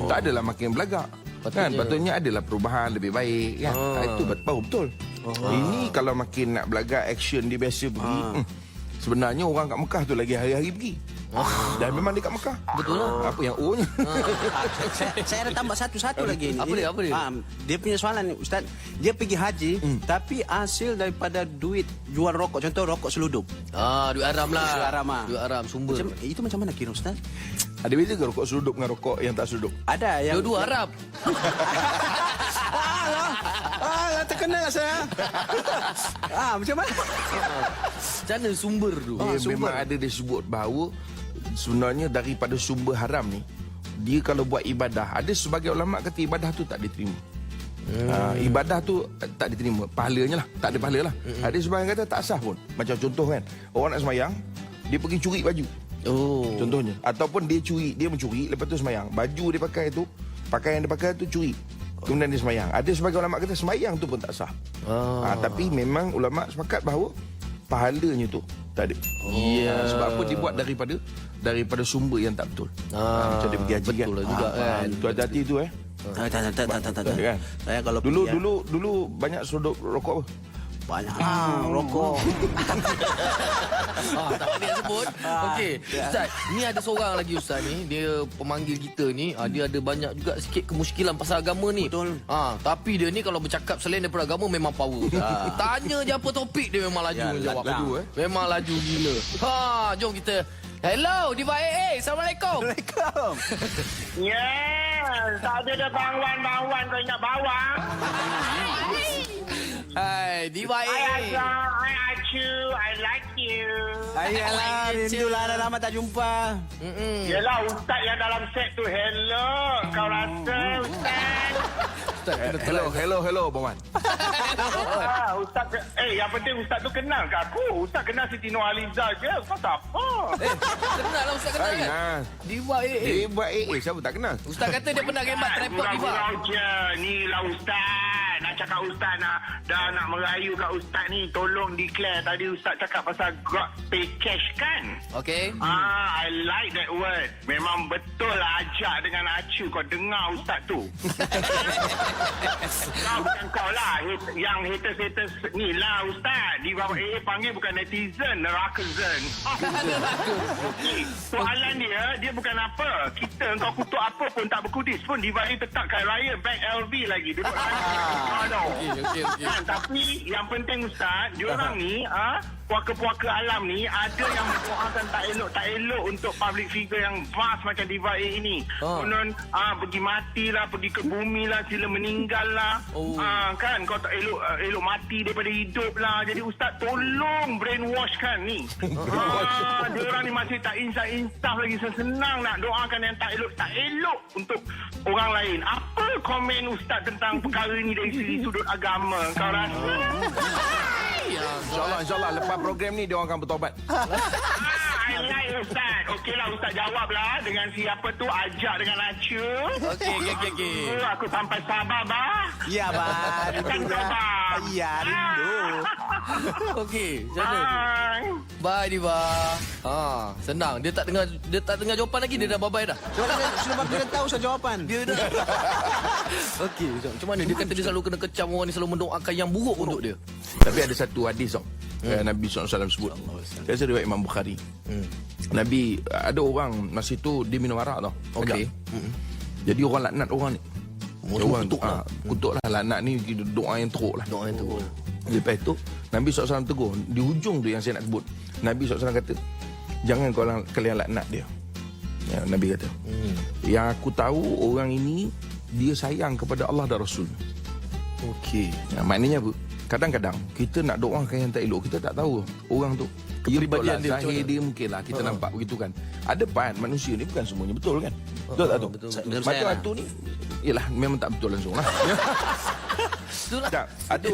Tak adalah makin belagak. Kan? Patutnya adalah perubahan lebih baik kan. Itu baru betul. Ini kalau makin nak belagak, action dia biasa pergi. Sebenarnya orang kat Mekah tu lagi hari-hari pergi. Dan memang dia kat Mekah. Betul lah. Apa yang O-nya? Saya ada tambah satu lagi ni. Apa dia? Dia punya soalan ni, Ustaz. Dia pergi haji, tapi hasil daripada duit jual rokok. Contoh rokok seluduk. Duit haram lah. Duit haram lah. Duit haram, sumber. Itu macam mana kira, Ustaz? Ada beza ke rokok seluduk dengan rokok yang tak seluduk? Ada yang... Dua-dua haram. Terkenal saya. Macam mana? Macam mana sumber tu? Memang ada dia sebut bahawa sebenarnya daripada sumber haram ni, dia kalau buat ibadah, ada sebagai ulama kata ibadah tu tak diterima. Ibadah tu tak diterima, pahalanya lah, tak ada pahala lah. Ada sebagian kata tak sah pun. Macam contoh kan, orang nak semayang, dia pergi curi baju. Contohnya. Ataupun dia mencuri, lepas tu semayang. Baju dia pakai tu, pakaian dia pakai tu curi. Kemudian dia semayang. Ada sebagai ulama kata semayang tu pun tak sah. Tapi memang ulama sepakat bahawa pahalanya tu tak ada. Sebab apa? Dia buat daripada sumber yang tak betul. Macam dia pergi haji kan. Betul juga kan. Itu hati-hati tu Tak. kan. Saya kalau dulu banyak seluduk rokok apa? Banyak rokok. Tak boleh sebut. Okey, Ustaz, ni ada seorang lagi Ustaz ni, dia pemanggil kita ni, dia ada banyak juga sikit kemusykilan pasal agama ni. Betul. Tapi dia ni kalau bercakap selain daripada agama memang power. Tanya je apa topik dia memang laju jawab. Memang laju gila. Jom kita. Hello, Diva AA. Assalamualaikum. Waalaikumsalam. Tak ada dah bangwan kau ingat bawang. Hai, Diva AA. Hi Acu, I like you. Ayalah, rindulah, dah lama tak jumpa. Yelah, Ustaz yang dalam set tu. Hello, kau rasa Ustaz? Hello, Bawan. Ustaz, yang penting Ustaz tu kenal ke aku? Ustaz kenal Siti Nurhaliza je. Kau siapa? Kenal lah Ustaz kenal kan? Diva AA. Diva AA, siapa tak kenal? Ustaz kata dia pernah gembat tripod Diva. Gurau je. Ni lah Ustaz. Nak cakap Ustaz nak merayu kat Ustaz ni. Tolong declare. Tadi Ustaz cakap pasal God pay cash kan? Okay. I like that word. Memang betul lah ajak dengan Acu. Kau dengar Ustaz tu. Bukan kau lah. Yang haters ni lah Ustaz. Di bawah AA panggil bukan netizen. Nerakazen. Okay. Soalan dia bukan apa. Kita kau kutuk apa pun tak berkudis pun. Diva A tetap kaya raya. Bag LV lagi. Dia bukan Okay. Tapi yang penting Ustaz, diorang ni puaka-puaka alam ni ada yang mendoakan tak elok untuk public figure yang vast macam Diva A ini. Konon pergi mati lah, pergi ke bumi lah, sila meninggal lah. Kan kau tak elok mati daripada hidup lah. Jadi Ustaz tolong brainwash kan ni. Diorang ni masih tak insaf lagi. Senang nak doakan yang tak elok untuk orang lain. Apa komen Ustaz tentang perkara ni dari segi sudut agama? Kau rasa? InsyaAllah lepas program ni dia orang akan bertaubat. I like Ustaz. Okeylah Ustaz jawablah dengan siapa tu, ajak dengan Acu. Okey. Aku sampai Sabah bah. Ya bah. Rindu bah. Ya rindu. Okey, macam mana? Bye Diva. Senang. Dia tak dengar jawapan lagi, dia dah bye-bye dah. Sebab dia tahu saya jawapan. Dia dah. Okey, macam mana? Dia kata dia selalu kena kecam orang ni, selalu mendoakan yang buruk untuk dia. Tapi ada satu hadis Nabi SAW sebut. Saya rasa riwayat Imam Bukhari. Nabi, ada orang masa itu dia minum arak tau. Okey. Jadi orang laknat orang ni. Orang kutuk lah laknat ni, doa yang teruk lah. Lepas tu Nabi SAW tegur. Di hujung tu yang saya nak sebut, Nabi SAW kata, jangan kalian laknat dia. Nabi kata, yang aku tahu orang ini dia sayang kepada Allah dan Rasul. Okey. Maknanya apa? Kadang-kadang kita nak doakan yang tak elok, kita tak tahu orang tu kepribadian dia, zahir dia mungkin lah kita nampak begitu kan. Ada part manusia ni bukan semuanya betul kan. Betul tak tu? Macam Atu ni yalah memang tak betul langsung lah. Tak, ada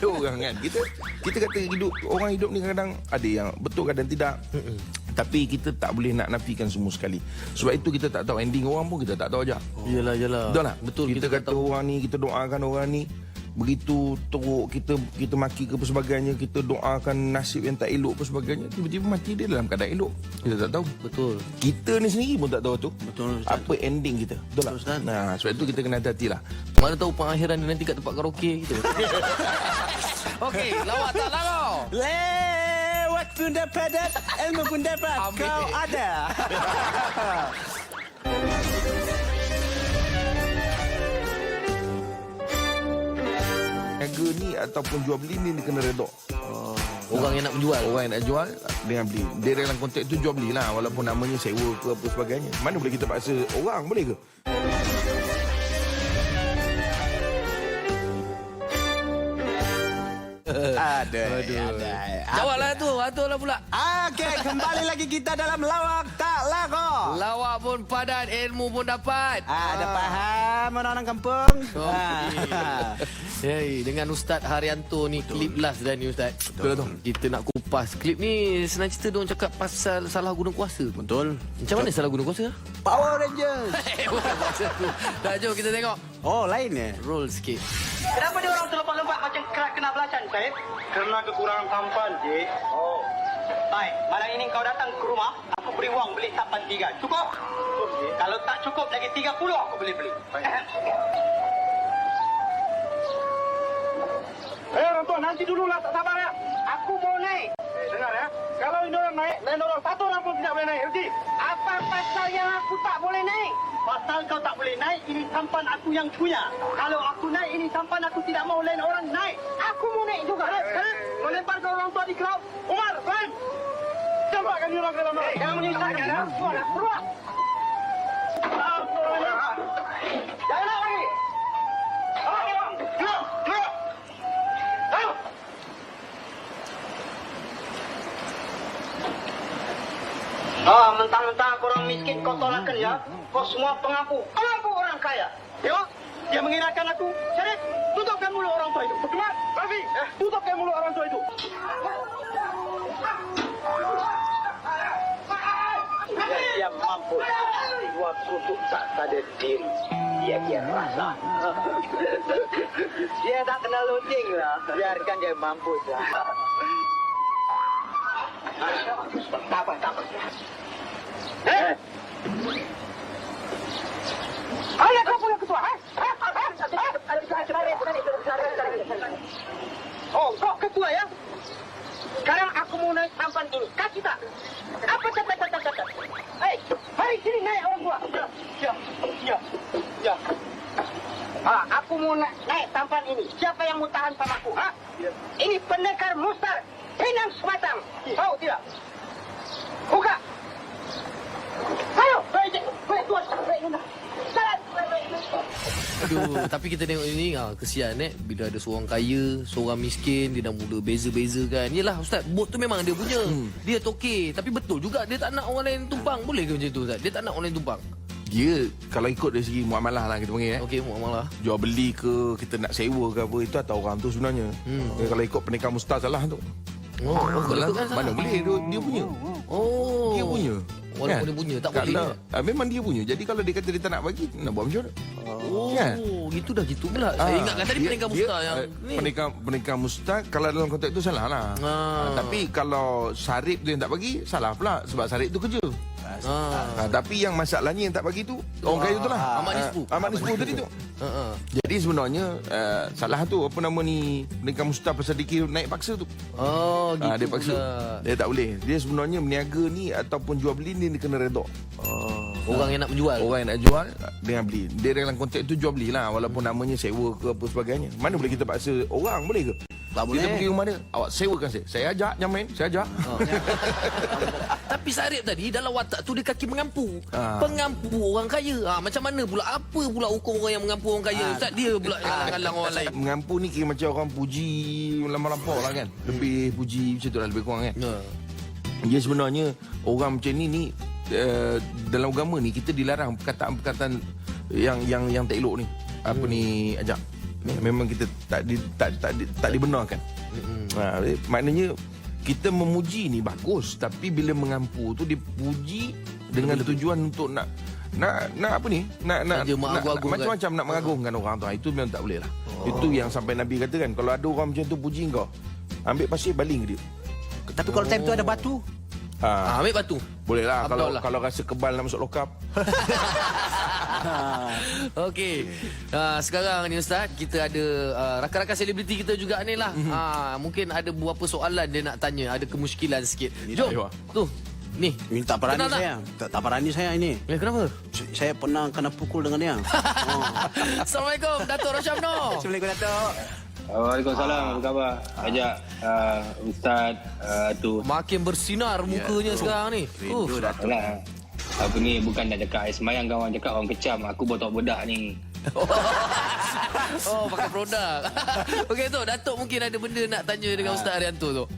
orang kan. Kita kata orang hidup ni kadang ada yang betul kadang tidak. Tapi kita tak boleh nak nafikan semua sekali. Sebab itu kita tak tahu ending orang pun kita tak tahu aja. Yalah. Betul tak? Betul. Kita kata orang ni, kita doakan orang ni, begitu teruk kita maki ke apa sebagainya, kita doakan nasib yang tak elok apa sebagainya, tiba-tiba mati dia dalam keadaan elok. Kita tak tahu. Betul. Kita ni sendiri pun tak tahu tu. Betul, Ustaz. Apa ending kita. Betul tak? Ustaz. Nah, sebab itu kita kena hati-hati lah. Mana tahu pengakhiran dia nanti kat tempat karaoke kita. Okey, lawak tak larau. Lewat pun dapat, ilmu pun dapat. Amin. Kau ada. Niaga ni ataupun jual beli ni dia kena redok. Orang yang nak menjual. Orang yang nak jual dengan beli. Dia dalam konteks tu jual beli lah, walaupun namanya sewa ke apa sebagainya. Mana boleh kita paksa orang, boleh ke? Ada. Jawablah tu, atulah pula. Okey, kembali lagi kita dalam lawak tak lagu. Lawak pun padat, ilmu pun dapat. Ada faham orang-orang kampung? Hey, dengan Ustaz Haryanto ni klip last dah ni Ustaz. Betul tu. Kita nak kupas klip ni, senang cerita diorang cakap pasal salah guna kuasa. Betul. Macam mana salah guna kuasa? Power Rangers. Dah, jom kita tengok. Oh, lainnya. Roll sikit. Kenapa dia orang terlompat-lompat macam kerak kena belacan, Syed? Kerana kekurangan tampan, Cik. Oh. Baik, malam ini kau datang ke rumah, aku beri wang beli tampan 3. Cukup? Cukup, Cik. Kalau tak cukup, lagi 30 aku boleh beli. Orang tua, nanti dulu lah, tak sabar ya. Aku mau naik. Dengar ya, kalau ini orang naik, lain orang satu orang pun tidak boleh naik, Haji. Apa pasal yang aku tak boleh naik? Pasal kau tak boleh naik, ini sampan aku yang punya. Kalau aku naik, ini sampan aku tidak mau lain orang naik. Aku mau naik juga. Kau lempar ke orang tua di kelab. Umar, Ren. Campakkan dia orang ke dalam. Jangan menyusahkan. Keluar. Jangan nak lagi. Keluar. Ayo. Mentang-mentang korang miskin kau tolakkan ya. Kau semua pengampu orang kaya. Tengok, dia menghinakan aku. Syarif, tutupkan mulut orang tua itu. Bagaimana? Rafi, tutupkan mulut orang tua itu. Dia mampu. Dua kutuk tak ada diri. Dia rasa. Dia tak kenal looting lah. Biarkan dia mampus lah. Tak apa. Ayah kau punya ketua, Oh, kau ketua ya? Sekarang aku mau naik tampan dulu. Kasih tak? Apa catat? Hei, mari sini naik orang tua. Ya. Aku mau naik tampan ini. Siapa yang mau tahan sama aku? Ini pendekar mustar. Hinang sematang. Tahu tidak? Buka. Ayo, baik tuan. Aduh, tapi kita tengok ini kesian bila ada seorang kaya, seorang miskin, dia dah mula beza-beza kan. Yelah Ustaz, bot tu memang dia punya. Dia tokey, tapi betul juga dia tak nak orang lain tumpang. Boleh ke macam tu Ustaz? Dia tak nak orang lain tumpang. Dia kalau ikut dari segi muamalah lah kita panggil Okey, muamalah. Jual beli ke, kita nak sewa ke apa, itu atas orang tu sebenarnya. Kalau ikut pernikahan mustah salah tu. Kalau ikut kan mana salah. boleh dia punya. Oh. Dia punya. Walaupun dia punya, tak boleh. Memang dia punya. Jadi kalau dia kata dia tak nak bagi, nak buat macam mana? Kan? Gitu dah gitu pula. Saya ingatkan tadi pernikahan mustah yang ni. Pernikahan mustah kalau dalam konteks tu salah lah. Tapi kalau Sarip tu yang tak bagi, salah pula sebab Sarip tu kerja. Tapi yang masalahnya yang tak bagi tu orang kaya tu lah. Ahmad Nisbu tadi tu. Jadi sebenarnya salah tu apa nama ni pernikahan mustah pasal dikir naik paksa tu. Gitu dia paksa. Dia tak boleh. Dia sebenarnya berniaga ni ataupun jual beli ni dia kena redok. Orang yang nak menjual. Orang yang nak jual dengan beli. Dia dalam konteks tu jual beli lah, walaupun namanya sewa ke apa sebagainya. Mana boleh kita paksa orang, boleh ke? Tak boleh. Kita pergi rumah dia, awak sewakan saya. Saya ajak Jamin, saya ajak. Tapi Sarip tadi dalam watak tu dia kaki mengampu. Pengampu orang kaya. Macam mana pula? Apa pula hukum orang yang mengampu orang kaya? Ustaz, dia pula yang halang orang lain. Mengampu ni kira macam orang puji lampau-lampau lah kan. Lebih puji macam tu lah, lebih kurang kan. Dia sebenarnya orang macam ni dalam agama ni kita dilarang perkataan-perkataan yang tak elok ni. Apa ni ajak. Memang kita tak dibenarkan. Maknanya kita memuji ni bagus, tapi bila mengampu tu dipuji dengan tujuan untuk nak nak apa ni? Nak mengagung-agungkan. macam-macam nak mengagungkan orang tu. Itu memang tak boleh lah. Itu yang sampai Nabi kata kan, kalau ada orang macam tu puji kau, ambil pasir baling dia. Tapi kalau time tu ada batu, Ambil batu. Boleh lah kalau Abdullah. rasa kebal nak masuk lokap. Okey. Sekarang ni Ustaz, kita ada rakan-rakan selebriti kita juga ni lah. Mungkin ada beberapa soalan dia nak tanya, ada kemusykilan sikit. Jom. Tu. Ni. ini tak berani Kenal tak? saya. Tak berani saya ini. Kenapa? Saya pernah kena pukul dengan dia. Assalamualaikum, Datuk Rosyamno. Assalamualaikum, Datuk. Waalaikumsalam, apa khabar? Ajak Ustaz tu. Makin bersinar mukanya sekarang ni. Rindu, Datuk. Alah, apa ni bukan nak cakap air semayang kawan cakap orang kecam. Aku botak bedak ni. Oh, pakai produk. Okey tu, Datuk mungkin ada benda nak tanya dengan Ustaz Arianto tu.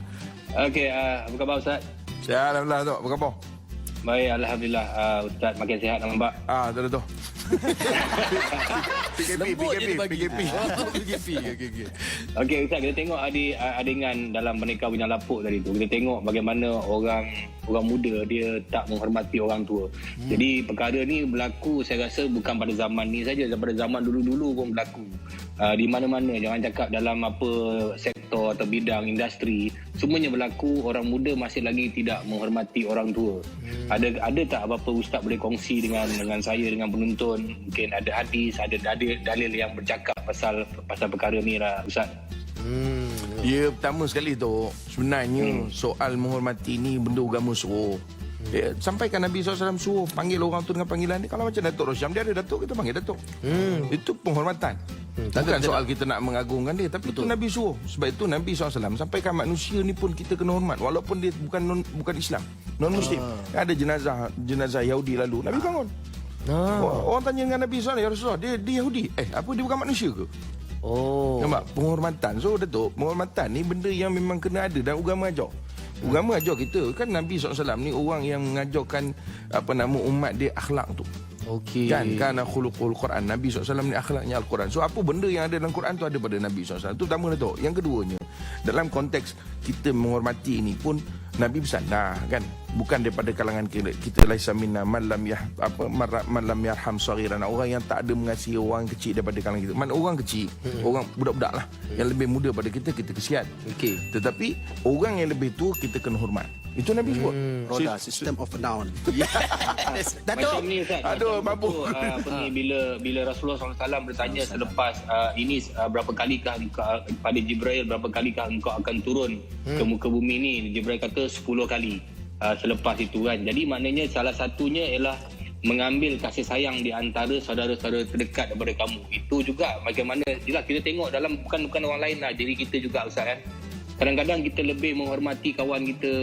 Okey, apa khabar Ustaz? Sihat Alhamdulillah tu. Apa khabar? Baik, Alhamdulillah. Ustaz makin sihat nampak. Tu tu. PKP. Okey Ustaz, kita tengok adegan dalam Merdeka Bintang Lapuk tadi tu. Kita tengok bagaimana orang muda dia tak menghormati orang tua. Jadi perkara ni berlaku saya rasa bukan pada zaman ni saja, pada zaman dulu-dulu pun berlaku. Di mana-mana, jangan cakap dalam apa sektor atau bidang industri, semuanya berlaku. Orang muda masih lagi tidak menghormati orang tua. Ada tak apa-apa Ustaz boleh kongsi dengan saya, dengan penonton? Mungkin ada hadis, ada dalil yang bercakap pasal perkara ni lah Ustaz. Ya, pertama sekali tu sebenarnya soal menghormati ni benda agama suruh. Sampaikan Nabi SAW suruh panggil orang tu dengan panggilan dia. Kalau macam Datuk Rosyam, dia ada Datuk, kita panggil Datuk. Itu penghormatan. Bukan soal kita nak mengagungkan dia, tapi itu Nabi suruh. Sebab itu Nabi SAW sampaikan manusia ni pun kita kena hormat walaupun dia bukan Islam, non Muslim. Ada jenazah Yahudi lalu, Nabi bangun. Orang tanya dengan Nabi SAW, ya Rasulullah, dia Yahudi. Apa dia bukan manusia ke? Nampak? Penghormatan. So Datuk, penghormatan ni benda yang memang kena ada dan agama ajar. Agama ajar kita. Kan Nabi SAW ni orang yang mengajarkan umat dia akhlak tu. Okey. Kan khuluqul Quran. Nabi SAW ni akhlaknya Al-Quran. So apa benda yang ada dalam Quran tu ada pada Nabi SAW. Itu pertama Datuk. Yang keduanya, dalam konteks kita menghormati ini pun Nabi pesan kan, bukan daripada kalangan kita laisa minna man lam yarham saghirana, orang yang tak ada mengasihi orang kecil daripada kalangan kita. Mana orang kecil, orang budak-budak lah yang lebih muda pada kita kesian. Tetapi orang yang lebih tua kita kena hormat. Itu Nabi sebut. Roda, system of a noun. Macam ni Ustaz. Aduh, mabuk. Bila Rasulullah SAW bertanya selepas ini berapa kalikah pada Jibril, berapa kalikah engkau akan turun ke muka bumi ni, Jibril kata 10 kali selepas itu kan. Jadi maknanya salah satunya ialah mengambil kasih sayang di antara saudara-saudara terdekat daripada kamu. Itu juga bagaimana, jelas kita tengok dalam bukan orang lain lah, diri kita juga Ustaz kan. Kadang-kadang kita lebih menghormati kawan kita,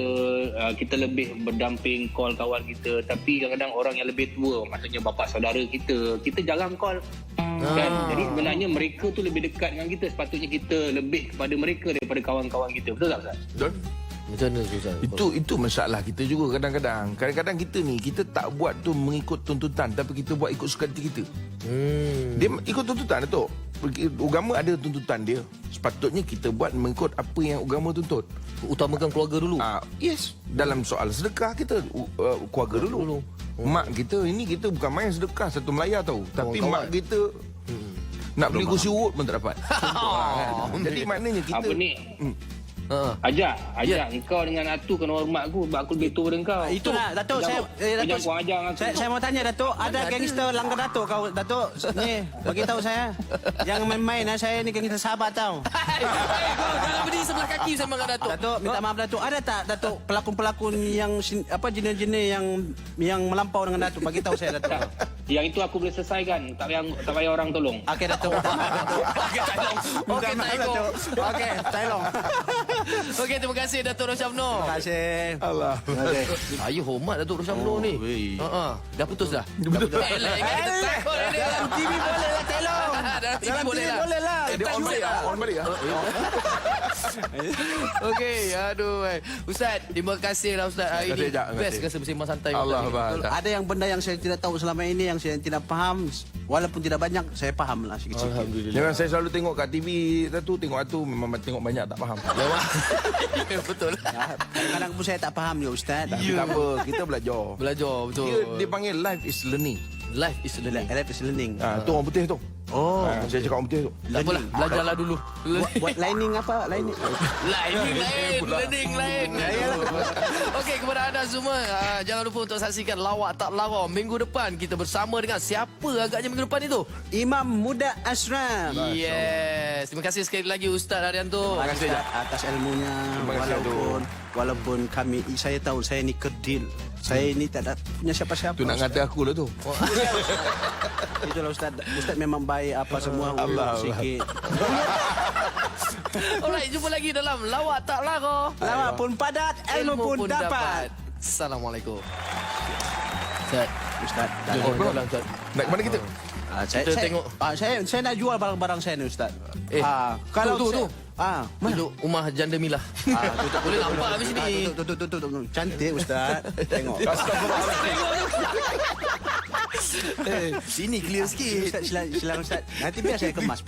kita lebih berdamping call kawan kita, tapi kadang-kadang orang yang lebih tua, maksudnya bapa saudara kita jarang call. Kan? Jadi sebenarnya mereka tu lebih dekat dengan kita, sepatutnya kita lebih kepada mereka daripada kawan-kawan kita. Betul tak Ustaz? Betul. Macam mana Ustaz? Itu masalah kita juga kadang-kadang. Kadang-kadang kita tak buat tu mengikut tuntutan, tapi kita buat ikut suka hati kita. Dia ikut tuntutan Datuk. Agama ada tuntutan dia. Sepatutnya kita buat mengikut apa yang agama tuntut. Utamakan keluarga dulu. Yes. Dalam soal sedekah kita keluarga dulu. Mak kita ini kita bukan main sedekah satu Melaya tahu. Tapi mak kita nak beli kursi urut pun tak dapat. Kan? Jadi maknanya kita apa ni? Ajak engkau dengan Atu kena hormat aku sebab aku lebih tua daripada engkau. Itulah Datuk, saya mau tanya Datuk, ada gangster langgar Datuk kau Datuk ni bagi tahu saya. Jangan main-main saya ni gangster sahabat tau. Jangan berdiri sebelah kaki sama dengan Datuk. Datuk, minta maaf Datuk. Ada tak Datuk pelakon-pelakon yang jenis-jenis yang melampau dengan Datuk? Bagi tahu saya Datuk. Yang itu aku boleh selesaikan, tak payah orang tolong. Okey Datuk. Okey, tolong. Okey, Datuk. Okey, tolong. Okey, terima kasih Datuk Rosyamno. Terima kasih. Allah. Saya hormat Datuk Rosyamno ni. Dah putus dah. Betul. Kita takut dia. TV boleh lah tolong. TV boleh lah. Dia on balik. Okey, aduh. Ustaz, terima kasih lah Ustaz hari ni. Best rasa bersembang santai. Allah Akbar. Ada yang benda yang saya tidak tahu selama ini, yang saya tidak faham, walaupun tidak banyak, saya faham lah sikit-sikit. Alhamdulillah. Jangan saya selalu tengok kat TV tengok Atu memang tengok banyak tak faham. Betul. Kadang-kadang pun saya tak faham ya Ustaz. Tak apa, kita belajar. Betul. Dia panggil life is learning. Life is learning. Life is learning. Tu orang putih tu. Oh, Saya cakap orang putih tu. Tak apalah, belajarlah dulu. Buat lining apa? Lining. Lining lain, learning lain. Okey, kepada anda semua, jangan lupa untuk saksikan Lawak Tak Lara minggu depan. Kita bersama dengan siapa agaknya minggu depan itu? Imam Muda Ashram. Yes. Terima kasih sekali lagi Ustaz Haryanto. Terima kasih atas ilmunya. Walaupun saya tahu saya ni kerdil. Saya ni tak ada punya siapa-siapa. Tu nak ngata aku lah tu. Itulah Ustaz. Ustaz memang baik apa semua. Sikit. Alright, jumpa lagi dalam Lawak Tak Lara. Lawak pun padat, ilmu pun dapat. Assalamualaikum. Ustaz. Ustaz. Jalan, Ustaz. Nak ke mana kita? Kita tengok. Saya nak jual barang-barang saya ni Ustaz. Kalau tu. Mana? Duduk rumah janda Mila. Boleh nampak habis sini. Tu. Cantik Ustaz. Tengok. Sini clear sikit. Ustaz, silakan Ustaz. Nanti biar saya kemas.